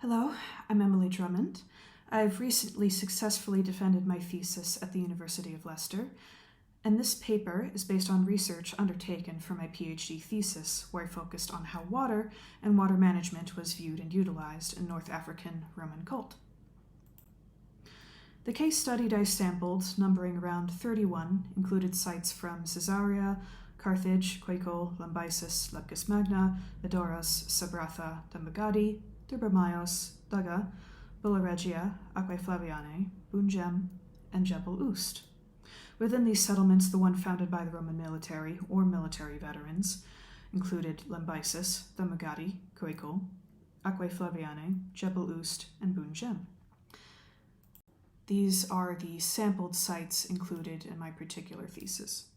Hello, I'm Emily Drummond. I've recently successfully defended my thesis at the University of Leicester, and this paper is based on research undertaken for my PhD thesis, where I focused on how water and water management was viewed and utilized in North African Roman cult. The case studied I sampled, numbering around 31, included sites from Caesarea, Carthage, Lambaesis, Leptis Magna, Adoros, Sabratha, Dambagadi, Durbamaios, Daga, Bulla Regia, Aquae Flavianae, Bungem, and Jebel Ust. Within these settlements, the one founded by the Roman military or military veterans included Lambaesis, Dambagadi, Coicol, Aquae Flavianae, Jebel Ust, and Bungem. These are the sampled sites included in my particular thesis.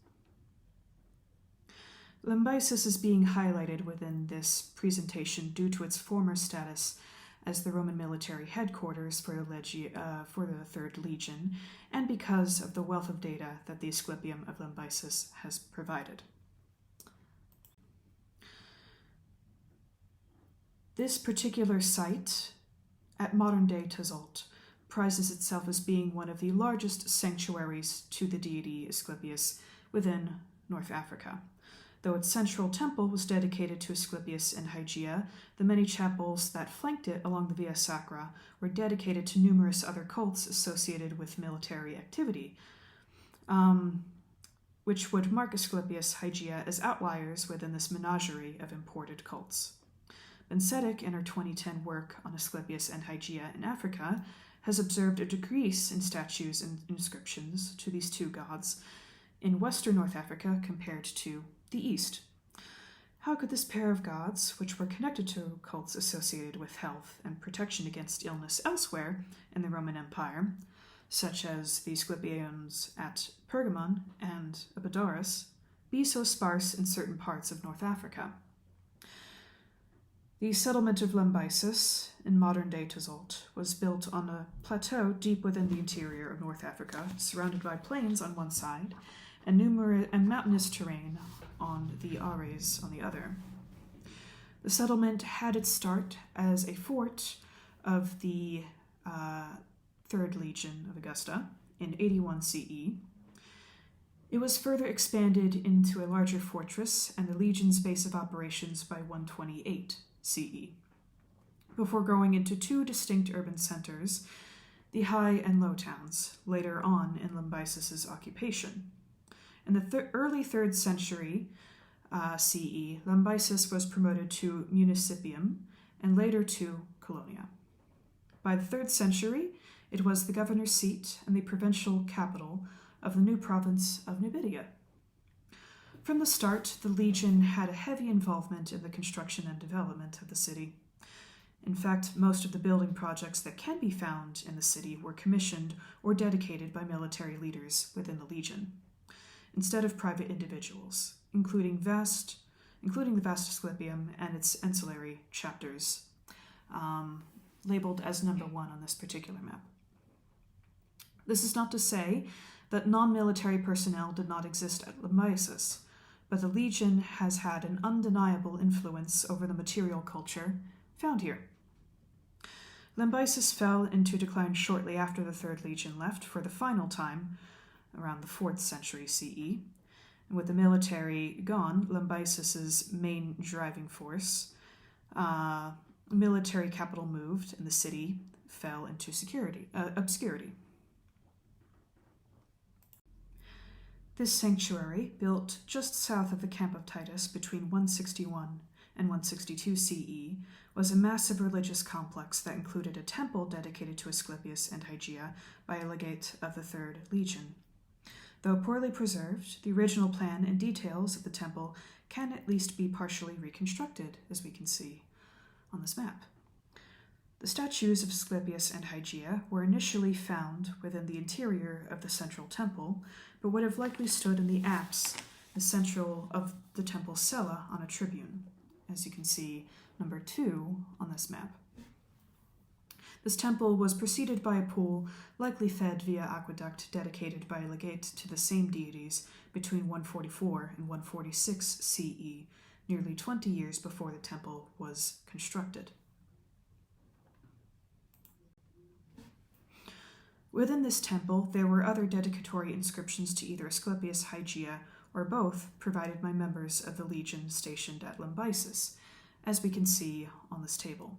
Lambaesis is being highlighted within this presentation due to its former status as the Roman military headquarters for the Third Legion, and because of the wealth of data that the Aesclepium of Lambaesis has provided. This particular site, at modern-day Tazoult, prizes itself as being one of the largest sanctuaries to the deity Aesclepius within North Africa. Though its central temple was dedicated to Aesclepius and Hygia, the many chapels that flanked it along the Via Sacra were dedicated to numerous other cults associated with military activity, which would mark Aesclepius Hygia as outliers within this menagerie of imported cults. Bensetic, in her 2010 work on Aesclepius and Hygia in Africa, has observed a decrease in statues and inscriptions to these two gods in Western North Africa compared to the East. How could this pair of gods, which were connected to cults associated with health and protection against illness elsewhere in the Roman Empire, such as the Aesclepians at Pergamon and Abydos, be so sparse in certain parts of North Africa? The settlement of Lambaesis, in modern-day Tazoult, was built on a plateau deep within the interior of North Africa, surrounded by plains on one side and mountainous terrain on the Ares on the other. The settlement had its start as a fort of the III Legion of Augusta in 81 CE. It was further expanded into a larger fortress and the legion's base of operations by 128 CE, before growing into two distinct urban centers, the high and low towns, later on in Lambaesis' occupation. In the early 3rd century CE, Lambaesis was promoted to municipium and later to colonia. By the 3rd century, it was the governor's seat and the provincial capital of the new province of Numidia. From the start, the legion had a heavy involvement in the construction and development of the city. In fact, most of the building projects that can be found in the city were commissioned or dedicated by military leaders within the legion, instead of private individuals, including the vast Aesclepium and its ancillary chapters, labeled as number 1 on this particular map. This is not to say that non-military personnel did not exist at Lambaesis, but the legion has had an undeniable influence over the material culture found here. Lambaesis fell into decline shortly after the Third Legion left for the final time, around the 4th century CE. And with the military gone, Lambaesis' main driving force, military capital moved and the city fell into obscurity. This sanctuary, built just south of the camp of Titus between 161 and 162 CE, was a massive religious complex that included a temple dedicated to Aesclepius and Hygia by a legate of the Third Legion. Though poorly preserved, the original plan and details of the temple can at least be partially reconstructed, as we can see on this map. The statues of Aesclepius and Hygia were initially found within the interior of the central temple, but would have likely stood in the apse, the central of the temple cella, on a tribune, as you can see number 2 on this map. This temple was preceded by a pool, likely fed via aqueduct dedicated by a legate to the same deities between 144 and 146 CE, nearly 20 years before the temple was constructed. Within this temple, there were other dedicatory inscriptions to either Aesclepius, Hygia, or both, provided by members of the legion stationed at Lambaesis, as we can see on this table.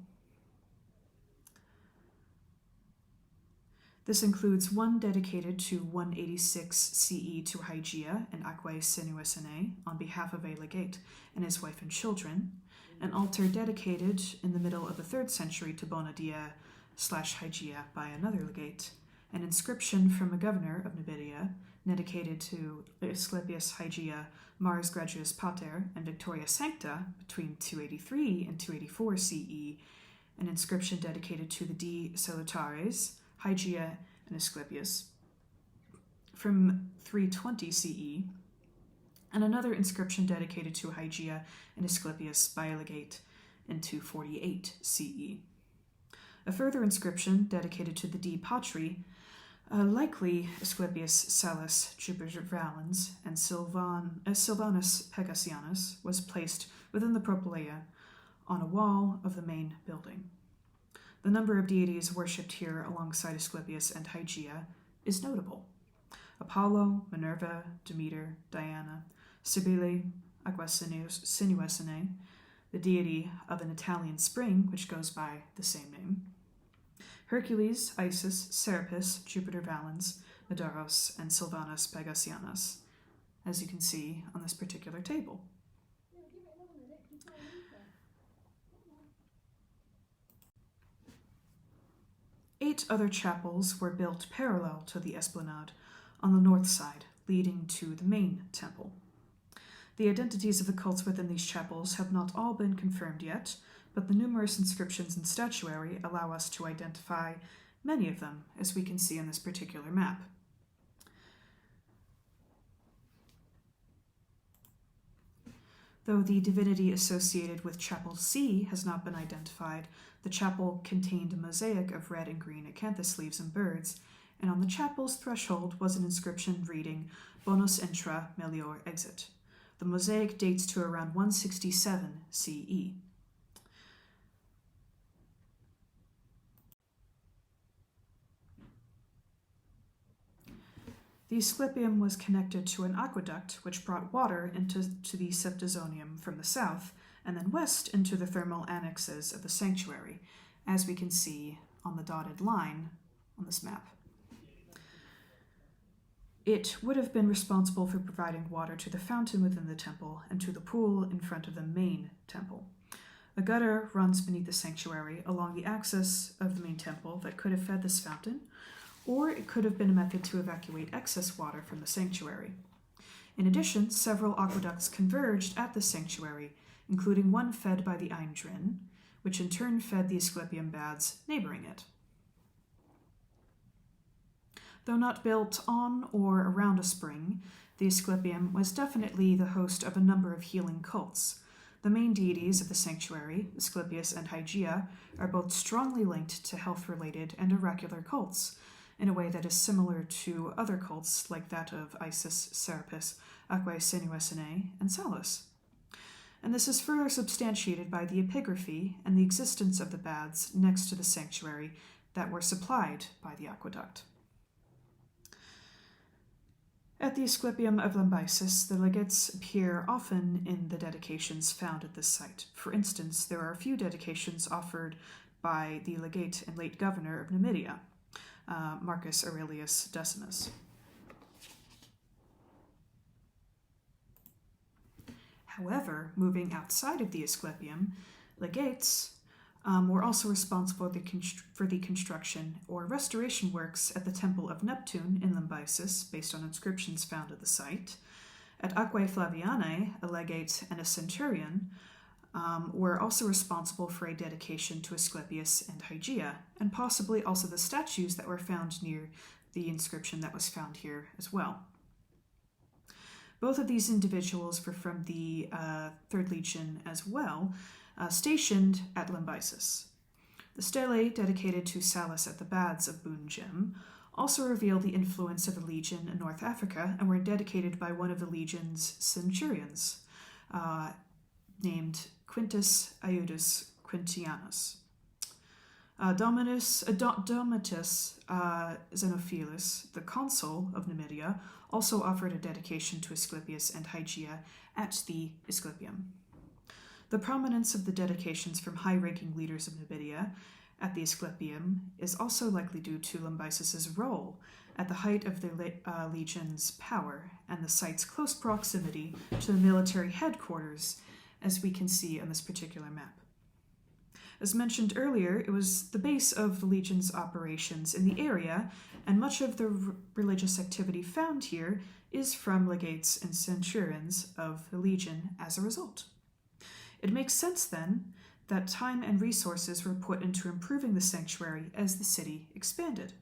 This includes one dedicated to 186 CE to Hygia and Aquae Sinuisinae on behalf of a legate and his wife and children, an altar dedicated in the middle of the 3rd century to Bonadia/Hygia by another legate, an inscription from a governor of Numidia dedicated to Aesclepius, Hygia, Mars Gradius Pater, and Victoria Sancta between 283 and 284 CE, an inscription dedicated to the D. Salutares, Hygia, and Aesclepius from 320 CE, and another inscription dedicated to Hygia and Aesclepius by a legate in 248 CE. A further inscription dedicated to the D. Patri, likely Aesclepius Salus, Jupiter Valens, and Silvanus Pegasianus, was placed within the propylaea on a wall of the main building. The number of deities worshipped here alongside Aesclepius and Hygia is notable. Apollo, Minerva, Demeter, Diana, Cybele, Aquae Sinuisinae, the deity of an Italian spring which goes by the same name, Hercules, Isis, Serapis, Jupiter Valens, Medaros, and Silvanus Pegasianus, as you can see on this particular table. Eight other chapels were built parallel to the esplanade on the north side, leading to the main temple. The identities of the cults within these chapels have not all been confirmed yet, but the numerous inscriptions and statuary allow us to identify many of them, as we can see on this particular map. Though the divinity associated with Chapel C has not been identified, the chapel contained a mosaic of red and green acanthus leaves and birds, and on the chapel's threshold was an inscription reading Bonus intra melior exit. The mosaic dates to around 167 CE. The Aesclepium was connected to an aqueduct which brought water into the Septizonium from the south, and then west into the thermal annexes of the sanctuary, as we can see on the dotted line on this map. It would have been responsible for providing water to the fountain within the temple and to the pool in front of the main temple. A gutter runs beneath the sanctuary along the axis of the main temple that could have fed this fountain, or it could have been a method to evacuate excess water from the sanctuary. In addition, several aqueducts converged at the sanctuary, including one fed by the Eindrin, which in turn fed the Aesclepium baths neighboring it. Though not built on or around a spring, the Aesclepium was definitely the host of a number of healing cults. The main deities of the sanctuary, Aesclepius and Hygia, are both strongly linked to health-related and oracular cults, in a way that is similar to other cults like that of Isis, Serapis, Aquae Sinuisinae, and Salus. And this is further substantiated by the epigraphy and the existence of the baths next to the sanctuary that were supplied by the aqueduct. At the Aesclepium of Lambaesis, the legates appear often in the dedications found at this site. For instance, there are a few dedications offered by the legate and late governor of Numidia, Marcus Aurelius Decimus. However, moving outside of the Aesclepium, legates were also responsible for the construction or restoration works at the Temple of Neptune in Lambaesis, based on inscriptions found at the site. At Aquae Flavianae, a legate and a centurion were also responsible for a dedication to Aesclepius and Hygia, and possibly also the statues that were found near the inscription that was found here as well. Both of these individuals were from the 3rd Legion as well, stationed at Lambaesis. The stelae dedicated to Salus at the Baths of Bunjem also reveal the influence of the legion in North Africa and were dedicated by one of the legion's centurions, named Quintus Iudus Quintianus. Domitus Xenophilus, the consul of Numidia, also offered a dedication to Aesclepius and Hygia at the Aesclepium. The prominence of the dedications from high-ranking leaders of Numidia at the Aesclepium is also likely due to Lambaesis' role at the height of the legion's power and the site's close proximity to the military headquarters, as we can see on this particular map. As mentioned earlier, it was the base of the legion's operations in the area, and much of the religious activity found here is from legates and centurions of the legion as a result. It makes sense, then, that time and resources were put into improving the sanctuary as the city expanded.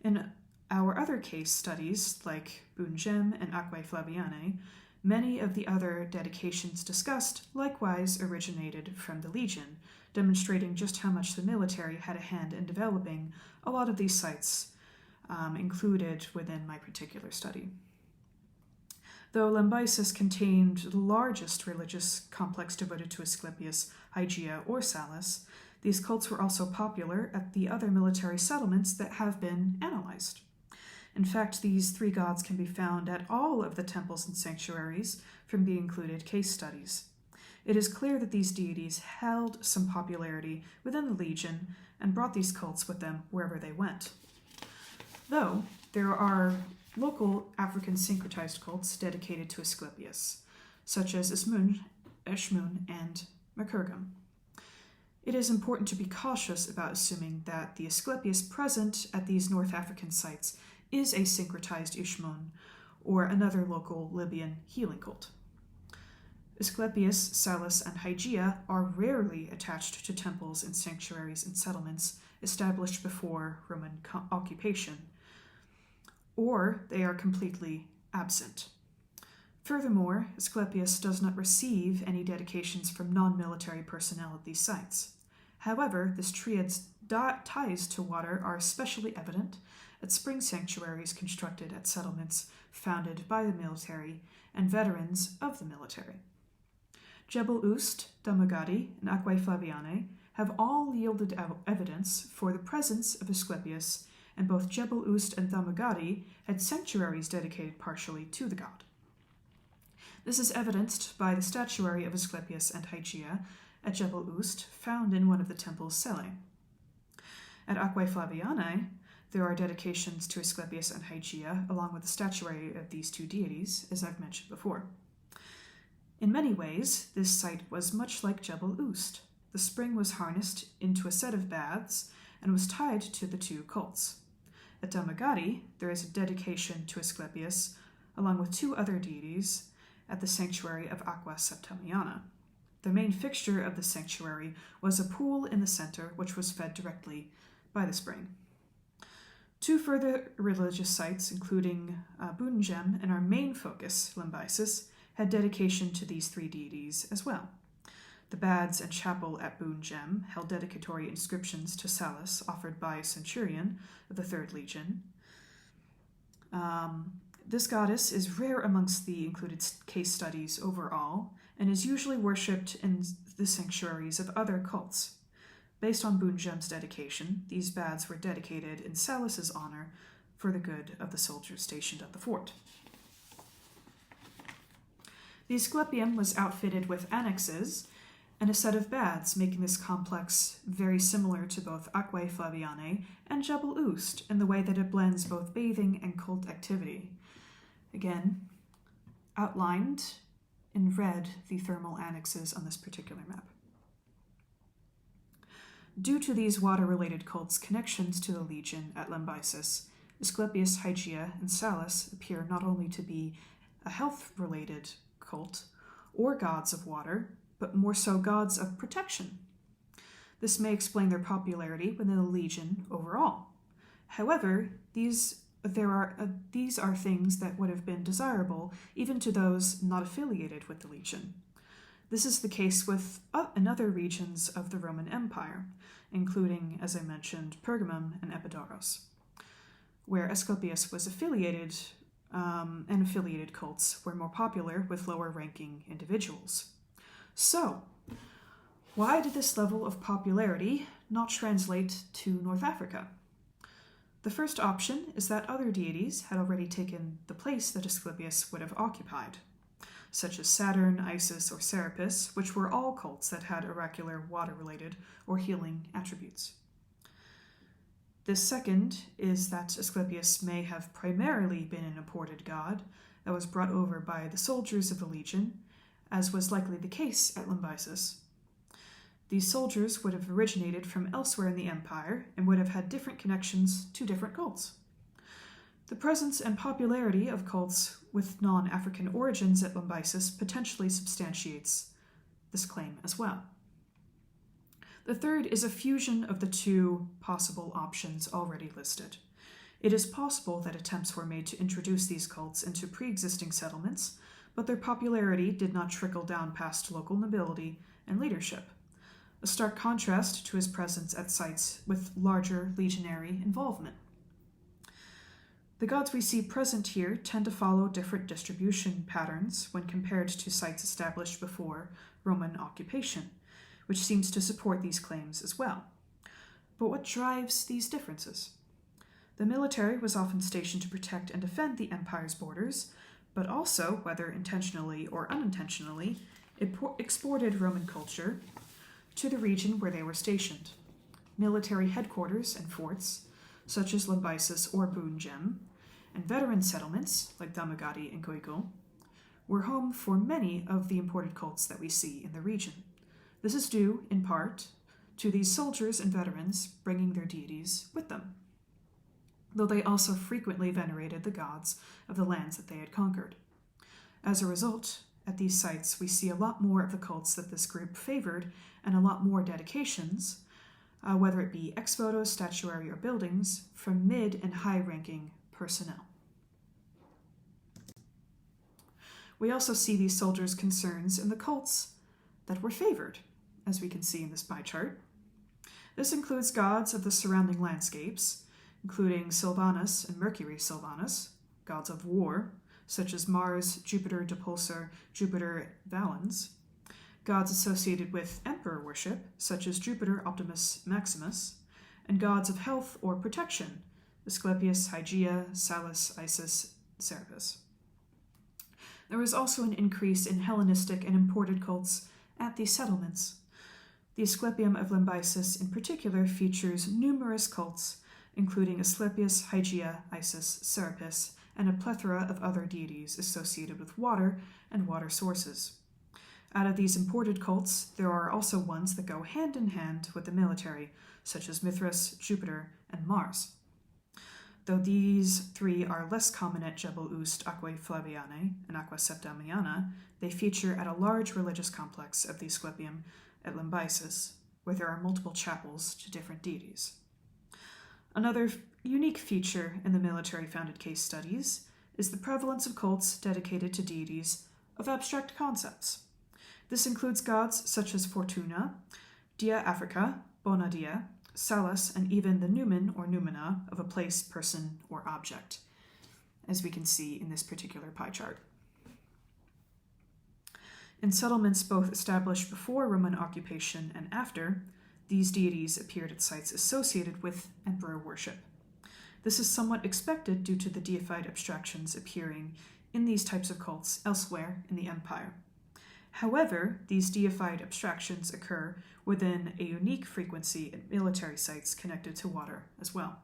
In our other case studies, like Bungem and Aquae Flavianae, many of the other dedications discussed likewise originated from the legion, demonstrating just how much the military had a hand in developing a lot of these sites included within my particular study. Though Lambaesis contained the largest religious complex devoted to Aesclepius, Hygia, or Salus, these cults were also popular at the other military settlements that have been analyzed. In fact, these three gods can be found at all of the temples and sanctuaries from the included case studies. It is clear that these deities held some popularity within the legion and brought these cults with them wherever they went. Though there are local African syncretized cults dedicated to Aesclepius, such as Ismun, Eshmun, and Makurgum. It is important to be cautious about assuming that the Aesclepius present at these North African sites is a syncretized Ishmun, or another local Libyan healing cult. Aesclepius, Salus, and Hygia are rarely attached to temples and sanctuaries and settlements established before Roman occupation, or they are completely absent. Furthermore, Aesclepius does not receive any dedications from non-military personnel at these sites. However, this triad's ties to water are especially evident at spring sanctuaries constructed at settlements founded by the military and veterans of the military. Jebel Ust, Damagadi, and Aquae Flavianae have all yielded evidence for the presence of Aesclepius, and both Jebel Ust and Damagadi had sanctuaries dedicated partially to the god. This is evidenced by the statuary of Aesclepius and Hygia at Jebel Ust, found in one of the temple's celae. At Aquae Flavianae, there are dedications to Aesclepius and Hygia, along with the statuary of these two deities, as I've mentioned before. In many ways, this site was much like Jebel Ust. The spring was harnessed into a set of baths and was tied to the two cults. At Damagadi, there is a dedication to Aesclepius, along with two other deities, at the sanctuary of Aqua Septimiana. The main fixture of the sanctuary was a pool in the center, which was fed directly by the spring. Two further religious sites, including Bungem and our main focus, Lambaesis, had dedication to these three deities as well. The baths and chapel at Bungem held dedicatory inscriptions to Salus offered by a centurion of the 3rd Legion. This goddess is rare amongst the included case studies overall, and is usually worshipped in the sanctuaries of other cults. Based on Bungem's dedication, these baths were dedicated in Salus's honor for the good of the soldiers stationed at the fort. The Aesclepium was outfitted with annexes and a set of baths, making this complex very similar to both Aquae Flavianae and Jebel Ust in the way that it blends both bathing and cult activity. Again, outlined in red the thermal annexes on this particular map. Due to these water-related cults' connections to the legion at Lambaesis, Aesclepius, Hygia, and Salus appear not only to be a health-related cult or gods of water, but more so gods of protection. This may explain their popularity within the legion overall. However, these are things that would have been desirable even to those not affiliated with the legion. This is the case with in other regions of the Roman Empire, including, as I mentioned, Pergamum and Epidaurus, where Aesclepius was affiliated, and affiliated cults were more popular with lower-ranking individuals. So, Why did this level of popularity not translate to North Africa? The first option is that other deities had already taken the place that Aesclepius would have occupied, such as Saturn, Isis, or Serapis, which were all cults that had oracular, water-related, or healing attributes. The second is that Aesclepius may have primarily been an imported god that was brought over by the soldiers of the legion, as was likely the case at Lambaesis. These soldiers would have originated from elsewhere in the empire and would have had different connections to different cults. The presence and popularity of cults with non-African origins at Lambaesis potentially substantiates this claim as well. The third is a fusion of the two possible options already listed. It is possible that attempts were made to introduce these cults into pre-existing settlements, but their popularity did not trickle down past local nobility and leadership, a stark contrast to his presence at sites with larger legionary involvement. The gods we see present here tend to follow different distribution patterns when compared to sites established before Roman occupation, which seems to support these claims as well. But what drives these differences? The military was often stationed to protect and defend the empire's borders, but also, whether intentionally or unintentionally, exported Roman culture to the region where they were stationed. Military headquarters and forts, such as Lambaesis or Boon-Gem, and veteran settlements, like Damagati and Goigul, were home for many of the imported cults that we see in the region. This is due, in part, to these soldiers and veterans bringing their deities with them, though they also frequently venerated the gods of the lands that they had conquered. As a result, at these sites we see a lot more of the cults that this group favored and a lot more dedications, whether it be ex-voto, statuary, or buildings, from mid- and high-ranking personnel. We also see these soldiers' concerns in the cults that were favored, as we can see in this pie chart. This includes gods of the surrounding landscapes, including Silvanus and Mercury Silvanus, gods of war, such as Mars, Jupiter Depulsor, Jupiter Valens, gods associated with emperor worship, such as Jupiter Optimus Maximus, and gods of health or protection, Aesclepius, Hygia, Salus, Isis, Serapis. There was also an increase in Hellenistic and imported cults at these settlements. The Aesclepium of Lambaesis in particular features numerous cults, including Aesclepius, Hygia, Isis, Serapis, and a plethora of other deities associated with water and water sources. Out of these imported cults, there are also ones that go hand in hand with the military, such as Mithras, Jupiter, and Mars. Though these three are less common at Jebel Ust, Aquae Flavianae, and Aqua Septimiana, they feature at a large religious complex of the Aesclepium at Lambaesis, where there are multiple chapels to different deities. Another unique feature in the military-founded case studies is the prevalence of cults dedicated to deities of abstract concepts. This includes gods such as Fortuna, Dia Africa, Bona Dia, Salus, and even the numen or noumena of a place, person, or object, as we can see in this particular pie chart. In settlements both established before Roman occupation and after, these deities appeared at sites associated with emperor worship. This is somewhat expected due to the deified abstractions appearing in these types of cults elsewhere in the empire. However, these deified abstractions occur within a unique frequency at military sites connected to water as well.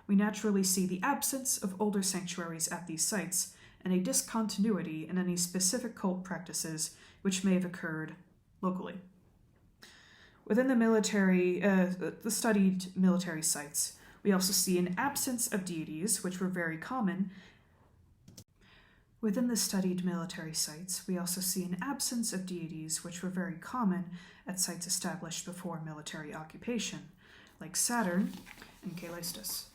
We naturally see the absence of older sanctuaries at these sites and a discontinuity in any specific cult practices which may have occurred locally. Within the studied military sites, we also see an absence of deities, which were very common. Within the studied military sites, we also see an absence of deities, which were very common at sites established before military occupation, like Saturn and Caelestis.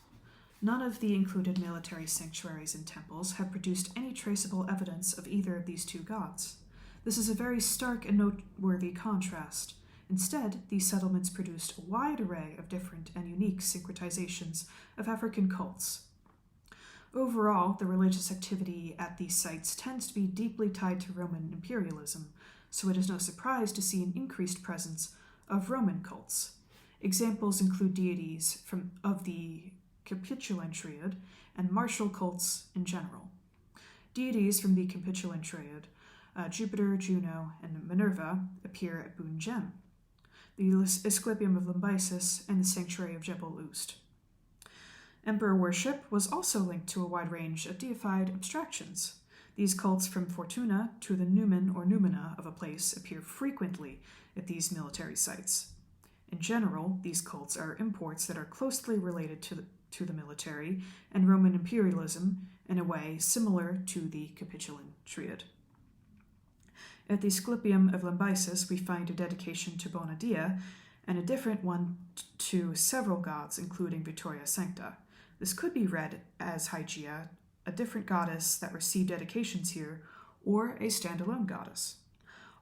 None of the included military sanctuaries and temples have produced any traceable evidence of either of these two gods. This is a very stark and noteworthy contrast. Instead, these settlements produced a wide array of different and unique syncretizations of African cults. Overall, the religious activity at these sites tends to be deeply tied to Roman imperialism, so it is no surprise to see an increased presence of Roman cults. Examples include deities of the Capitulan Triad and martial cults in general. Deities from the Capitulan Triad, Jupiter, Juno, and Minerva, appear at Bun Gem, the Aesclepium of Lambaesis, and the sanctuary of Jebel Ust. Emperor worship was also linked to a wide range of deified abstractions. These cults from Fortuna to the numen or numina of a place appear frequently at these military sites. In general, these cults are imports that are closely related to the military and Roman imperialism in a way similar to the Capitulan Triad. At the Aesclepium of Lambaesis, we find a dedication to Bona Dea and a different one to several gods, including Victoria Sancta. This could be read as Hygia, a different goddess that received dedications here, or a standalone goddess.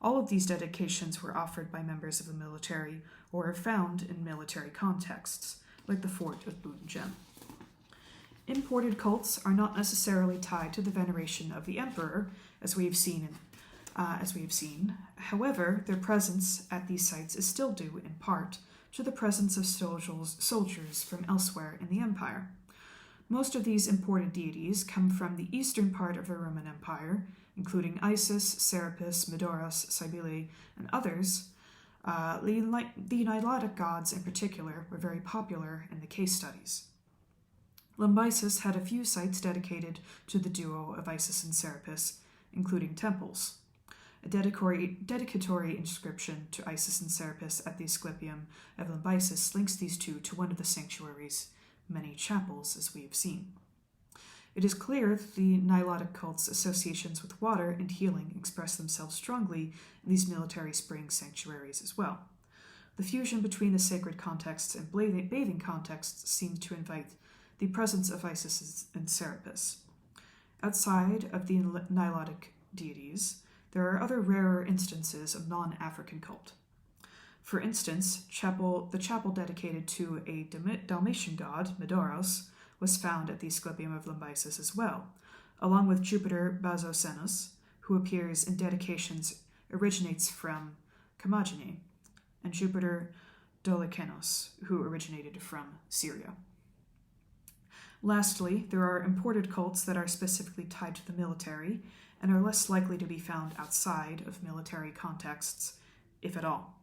All of these dedications were offered by members of the military or are found in military contexts, like the fort of Bun Gem. Imported cults are not necessarily tied to the veneration of the emperor, as we have seen. However, their presence at these sites is still due, in part, to the presence of soldiers from elsewhere in the empire. Most of these imported deities come from the eastern part of the Roman Empire, including Isis, Serapis, Medoros, Cybele, and others. The Nilotic gods in particular were very popular in the case studies. Lambaesis had a few sites dedicated to the duo of Isis and Serapis, including temples. A dedicatory inscription to Isis and Serapis at the Aesclepium of Lambaesis links these two to one of the sanctuary's many chapels, as we have seen. It is clear that the Nilotic cult's associations with water and healing express themselves strongly in these military spring sanctuaries as well. The fusion between the sacred contexts and bathing contexts seems to invite the presence of Isis and Serapis. Outside of the Nilotic deities, there are other rarer instances of non-African cult. For instance, the chapel dedicated to a Dalmatian god, Medoros, was found at the Aesclepium of Lambaesis as well, along with Jupiter Bazocenus, who appears in dedications originates from Commagene, and Jupiter Dolichanos, who originated from Syria. Lastly, there are imported cults that are specifically tied to the military and are less likely to be found outside of military contexts, if at all.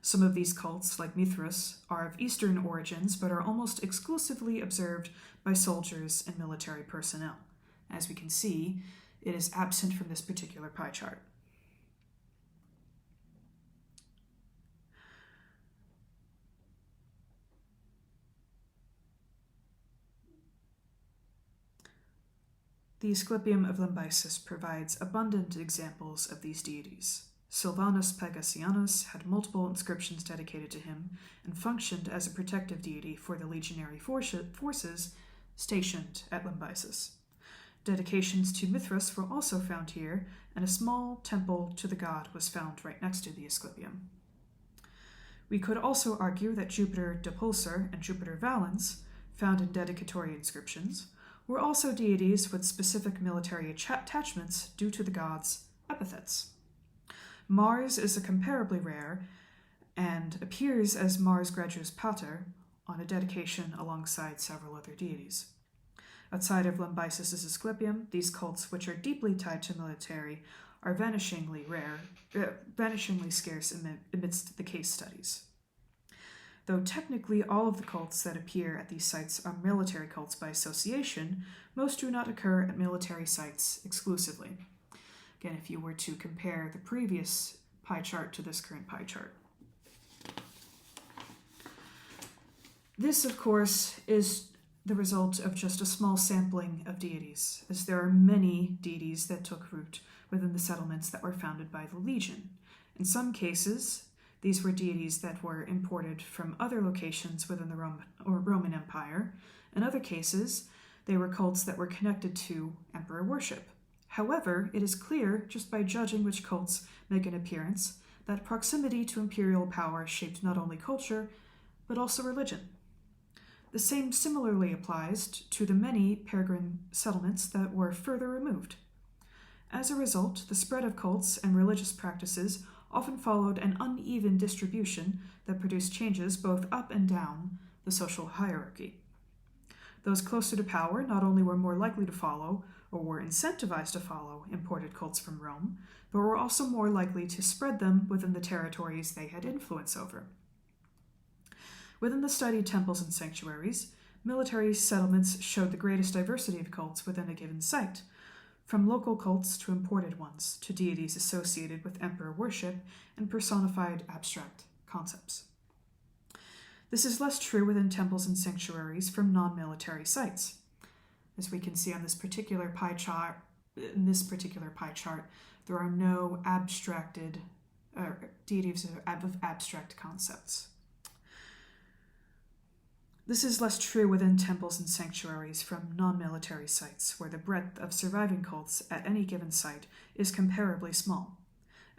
Some of these cults, like Mithras, are of Eastern origins but are almost exclusively observed by soldiers and military personnel. As we can see, it is absent from this particular pie chart. The Aesclepium of Lambaesis provides abundant examples of these deities. Silvanus Pegasianus had multiple inscriptions dedicated to him and functioned as a protective deity for the legionary forces stationed at Lambaesis. Dedications to Mithras were also found here, and a small temple to the god was found right next to the Aesclepium. We could also argue that Jupiter Depulsor and Jupiter Valens, found in dedicatory inscriptions, were also deities with specific military attachments due to the god's epithets. Mars is a comparably rare and appears as Mars Gradus Pater on a dedication alongside several other deities. Outside of Lambaesis' Aesclepium, these cults, which are deeply tied to military, are vanishingly scarce amidst the case studies. Though technically all of the cults that appear at these sites are military cults by association, most do not occur at military sites exclusively. Again, if you were to compare the previous pie chart to this current pie chart. This, of course, is the result of just a small sampling of deities, as there are many deities that took root within the settlements that were founded by the Legion. In some cases, these were deities that were imported from other locations within the Roman Empire. In other cases, they were cults that were connected to emperor worship. However, it is clear, just by judging which cults make an appearance, that proximity to imperial power shaped not only culture, but also religion. The same similarly applies to the many peregrine settlements that were further removed. As a result, the spread of cults and religious practices often followed an uneven distribution that produced changes both up and down the social hierarchy. Those closer to power not only were more likely to follow, or were incentivized to follow, imported cults from Rome, but were also more likely to spread them within the territories they had influence over. Within the studied temples and sanctuaries, military settlements showed the greatest diversity of cults within a given site, from local cults to imported ones, to deities associated with emperor worship and personified abstract concepts. This is less true within temples and sanctuaries from non-military sites. As we can see on this particular pie chart, there are no abstracted deities of abstract concepts. This is less true within temples and sanctuaries from non-military sites, where the breadth of surviving cults at any given site is comparably small.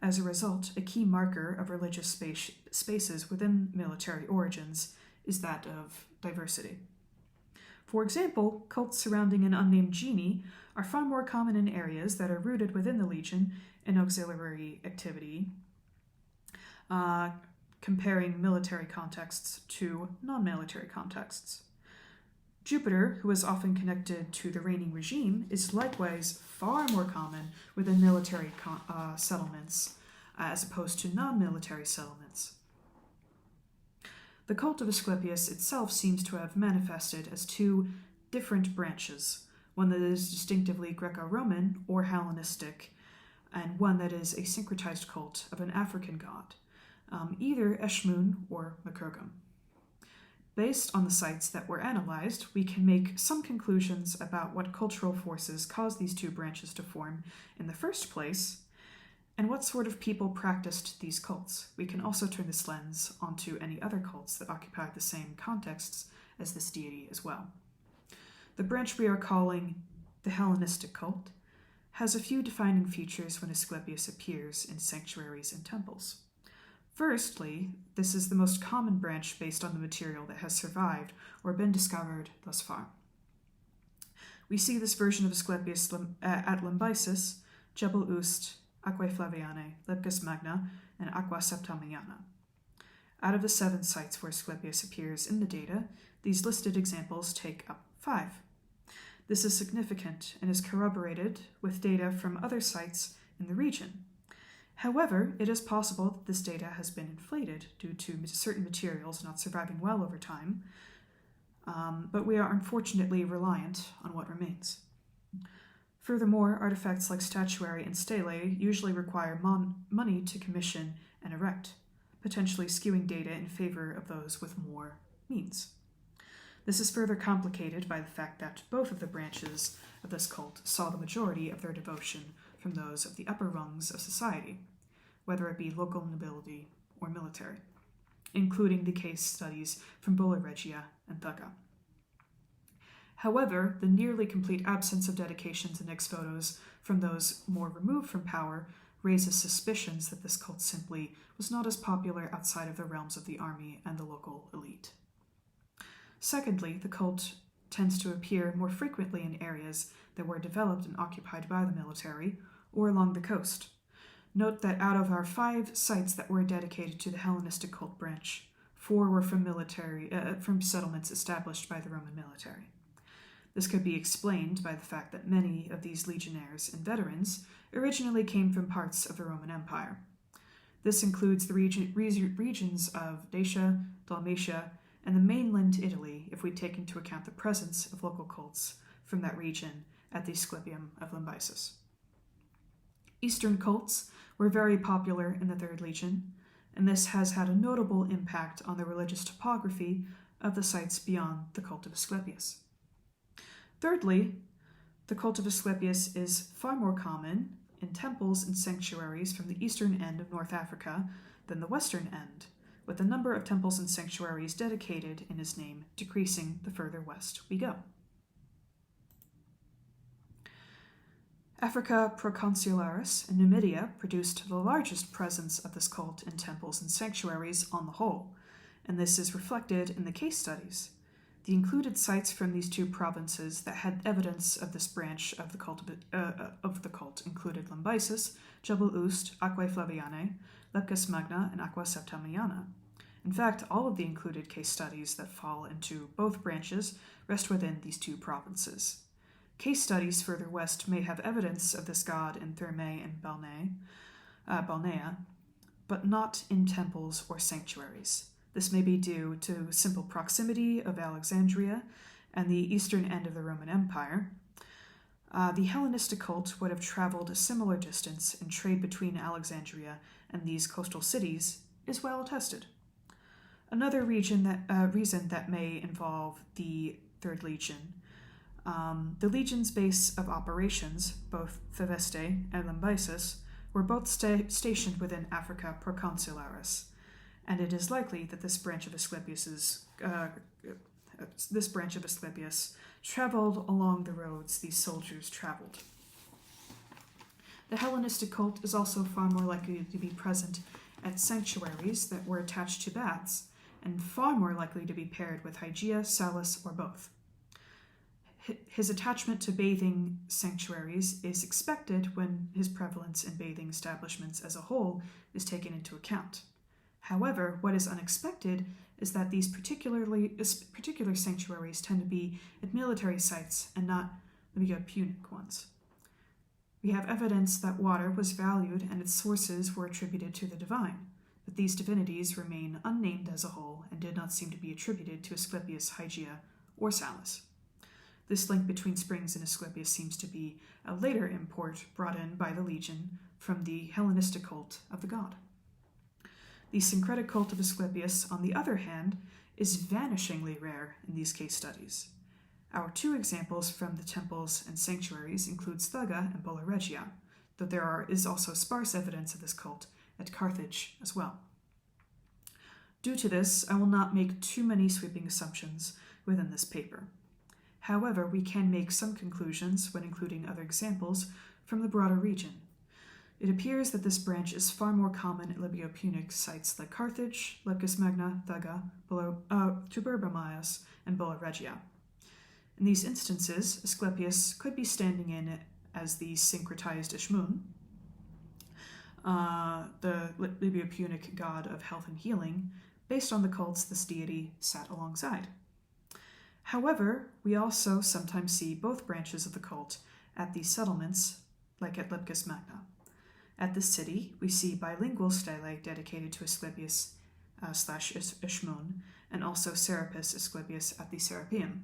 As a result, a key marker of religious spaces within military origins is that of diversity. For example, cults surrounding an unnamed genie are far more common in areas that are rooted within the legion in auxiliary activity, comparing military contexts to non-military contexts. Jupiter, who is often connected to the reigning regime, is likewise far more common within military settlements as opposed to non-military settlements. The cult of Aesclepius itself seems to have manifested as two different branches, one that is distinctively Greco-Roman or Hellenistic, and one that is a syncretized cult of an African god, either Eshmun or Makurgum. Based on the sites that were analyzed, we can make some conclusions about what cultural forces caused these two branches to form in the first place, and what sort of people practiced these cults. We can also turn this lens onto any other cults that occupy the same contexts as this deity as well. The branch we are calling the Hellenistic cult has a few defining features when Aesclepius appears in sanctuaries and temples. Firstly, this is the most common branch based on the material that has survived or been discovered thus far. We see this version of Aesclepius at Lambaesis, Jebel Ust, Aquae Flavianae, Leptis Magna, and Aqua Septimiana. Out of the 7 sites where Aesclepius appears in the data, these listed examples take up 5. This is significant and is corroborated with data from other sites in the region. However, it is possible that this data has been inflated due to certain materials not surviving well over time, but we are unfortunately reliant on what remains. Furthermore, artifacts like statuary and stelae usually require money to commission and erect, potentially skewing data in favor of those with more means. This is further complicated by the fact that both of the branches of this cult saw the majority of their devotion from those of the upper rungs of society, whether it be local nobility or military, including the case studies from Bulla Regia and Thugga. However, the nearly complete absence of dedications and ex-votos from those more removed from power raises suspicions that this cult simply was not as popular outside of the realms of the army and the local elite. Secondly, the cult tends to appear more frequently in areas that were developed and occupied by the military or along the coast. Note that out of our 5 sites that were dedicated to the Hellenistic cult branch, 4 were from settlements established by the Roman military. This could be explained by the fact that many of these legionnaires and veterans originally came from parts of the Roman Empire. This includes the regions of Dacia, Dalmatia, and the mainland Italy, if we take into account the presence of local cults from that region at the Aesclepium of Lambaesis. Eastern cults were very popular in the 3rd Legion, and this has had a notable impact on the religious topography of the sites beyond the cult of Aesclepius. Thirdly, the cult of Aesclepius is far more common in temples and sanctuaries from the eastern end of North Africa than the western end, with the number of temples and sanctuaries dedicated in his name decreasing the further west we go. Africa Proconsularis and Numidia produced the largest presence of this cult in temples and sanctuaries on the whole, and this is reflected in the case studies. The included sites from these two provinces that had evidence of this branch of the cult included Lambaesis, Jebel Ust, Aquae Flavianae, Leptis Magna, and Aqua Septimiana. In fact, all of the included case studies that fall into both branches rest within these two provinces. Case studies further west may have evidence of this god in Thermae and Balnea, but not in temples or sanctuaries. This may be due to simple proximity of Alexandria and the eastern end of the Roman Empire. The Hellenistic cult would have traveled a similar distance, and trade between Alexandria and these coastal cities is well attested. Another reason that may involve the Third Legion. The legion's base of operations, both Theveste and Lambaesis, were both stationed within Africa Proconsularis, and it is likely that this branch of Aesclepius traveled along the roads these soldiers traveled. The Hellenistic cult is also far more likely to be present at sanctuaries that were attached to baths, and far more likely to be paired with Hygia, Salus, or both. His attachment to bathing sanctuaries is expected when his prevalence in bathing establishments as a whole is taken into account. However, what is unexpected is that these particular sanctuaries tend to be at military sites and not Punic ones. We have evidence that water was valued and its sources were attributed to the divine, but these divinities remain unnamed as a whole and did not seem to be attributed to Aesclepius, Hygia, or Salus. This link between springs and Aesclepius seems to be a later import brought in by the legion from the Hellenistic cult of the god. The syncretic cult of Aesclepius, on the other hand, is vanishingly rare in these case studies. Our two examples from the temples and sanctuaries include Sthaga and Bulla Regia, though there is also sparse evidence of this cult at Carthage as well. Due to this, I will not make too many sweeping assumptions within this paper. However, we can make some conclusions when including other examples from the broader region. It appears that this branch is far more common at Libyo-Punic sites like Carthage, Leptis Magna, Thaga, Tuberbameus, and Bulla Regia. In these instances, Aesclepius could be standing in as the syncretized Ishmun, the Libyo-Punic god of health and healing, based on the cults this deity sat alongside. However, we also sometimes see both branches of the cult at these settlements, like at Leptis Magna. At the city, we see bilingual stelae dedicated to Aesclepius / Ishmun, and also Serapis Aesclepius at the Serapeum.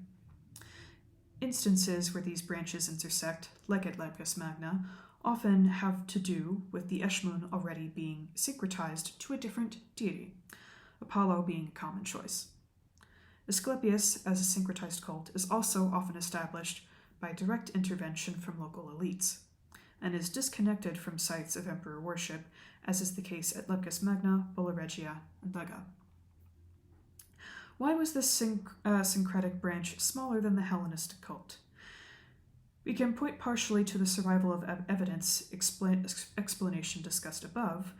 Instances where these branches intersect, like at Leptis Magna, often have to do with the Ishmun already being syncretized to a different deity, Apollo being a common choice. Aesclepius, as a syncretized cult, is also often established by direct intervention from local elites, and is disconnected from sites of emperor worship, as is the case at Leptis Magna, Bulla Regia, and Thaga. Why was this syncretic branch smaller than the Hellenistic cult? We can point partially to the survival of evidence explanation discussed above.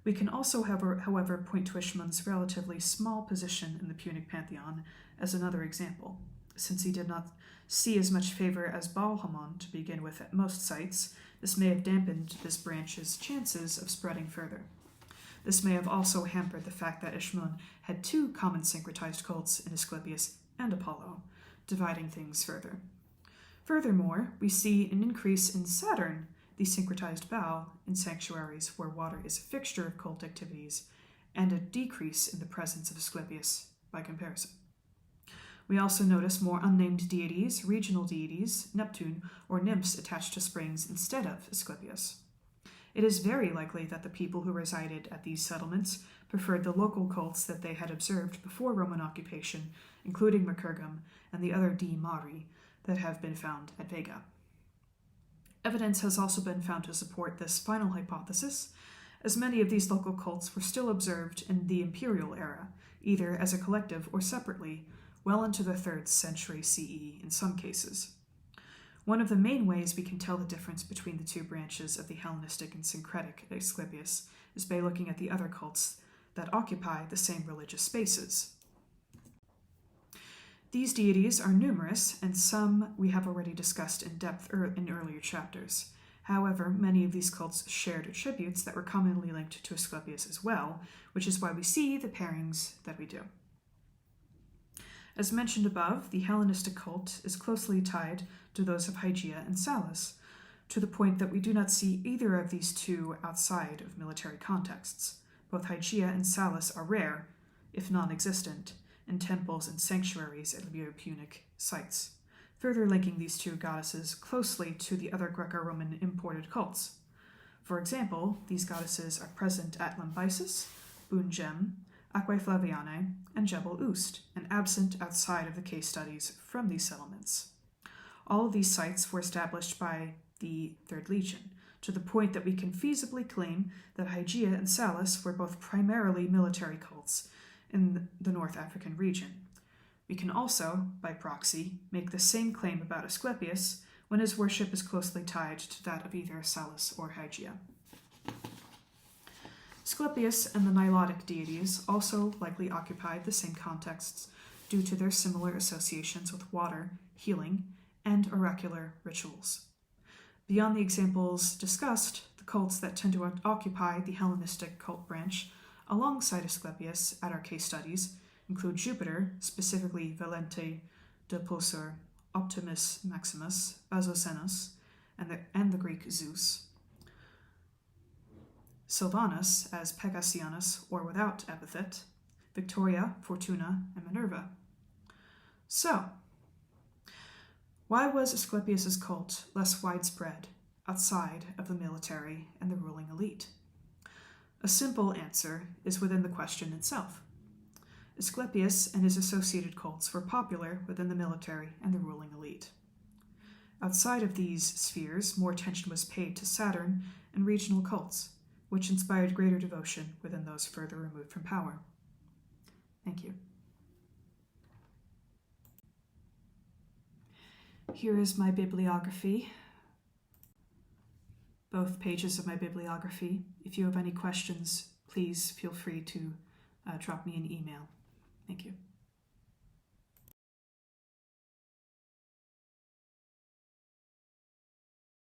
We can also, however, point to Ishmun's relatively small position in the Punic pantheon as another example, since he did not see as much favor as Baal-Hamon to begin with at most sites. This may have dampened this branch's chances of spreading further. This may have also hampered the fact that Ishmun had two common syncretized cults in Aesclepius and Apollo, dividing things further. Furthermore, we see an increase in Saturn, the syncretized Baal, in sanctuaries where water is a fixture of cult activities, and a decrease in the presence of Aesclepius by comparison. We also notice more unnamed deities, regional deities, Neptune, or nymphs attached to springs instead of Aesclepius. It is very likely that the people who resided at these settlements preferred the local cults that they had observed before Roman occupation, including Macurgum and the other dei Mari that have been found at Vega. Evidence has also been found to support this final hypothesis, as many of these local cults were still observed in the imperial era, either as a collective or separately, well into the 3rd century CE in some cases. One of the main ways we can tell the difference between the two branches of the Hellenistic and syncretic Aesclepius is by looking at the other cults that occupy the same religious spaces. These deities are numerous, and some we have already discussed in depth in earlier chapters. However, many of these cults shared attributes that were commonly linked to Aesclepius as well, which is why we see the pairings that we do. As mentioned above, the Hellenistic cult is closely tied to those of Hygia and Salus, to the point that we do not see either of these two outside of military contexts. Both Hygia and Salus are rare, if non-existent, in temples and sanctuaries at Punic sites, further linking these two goddesses closely to the other Greco-Roman imported cults. For example, these goddesses are present at Lambaesis, Bun Gem, Aquae Flavianae, and Jebel Ust, and absent outside of the case studies from these settlements. All of these sites were established by the Third Legion, to the point that we can feasibly claim that Hygia and Salus were both primarily military cults in the North African region. We can also, by proxy, make the same claim about Aesclepius when his worship is closely tied to that of either Salus or Hygia. Aesclepius and the Nilotic deities also likely occupied the same contexts due to their similar associations with water, healing, and oracular rituals. Beyond the examples discussed, the cults that tend to occupy the Hellenistic cult branch alongside Aesclepius at our case studies include Jupiter, specifically Valente de Posor, Optimus Maximus, Basocenos, and the Greek Zeus. Silvanus as Pegasianus, or without epithet, Victoria, Fortuna, and Minerva. So, why was Aesclepius's cult less widespread outside of the military and the ruling elite? A simple answer is within the question itself. Aesclepius and his associated cults were popular within the military and the ruling elite. Outside of these spheres, more attention was paid to Saturn and regional cults, which inspired greater devotion within those further removed from power. Thank you. Here is my bibliography, both pages of my bibliography. If you have any questions, please feel free to drop me an email. Thank you.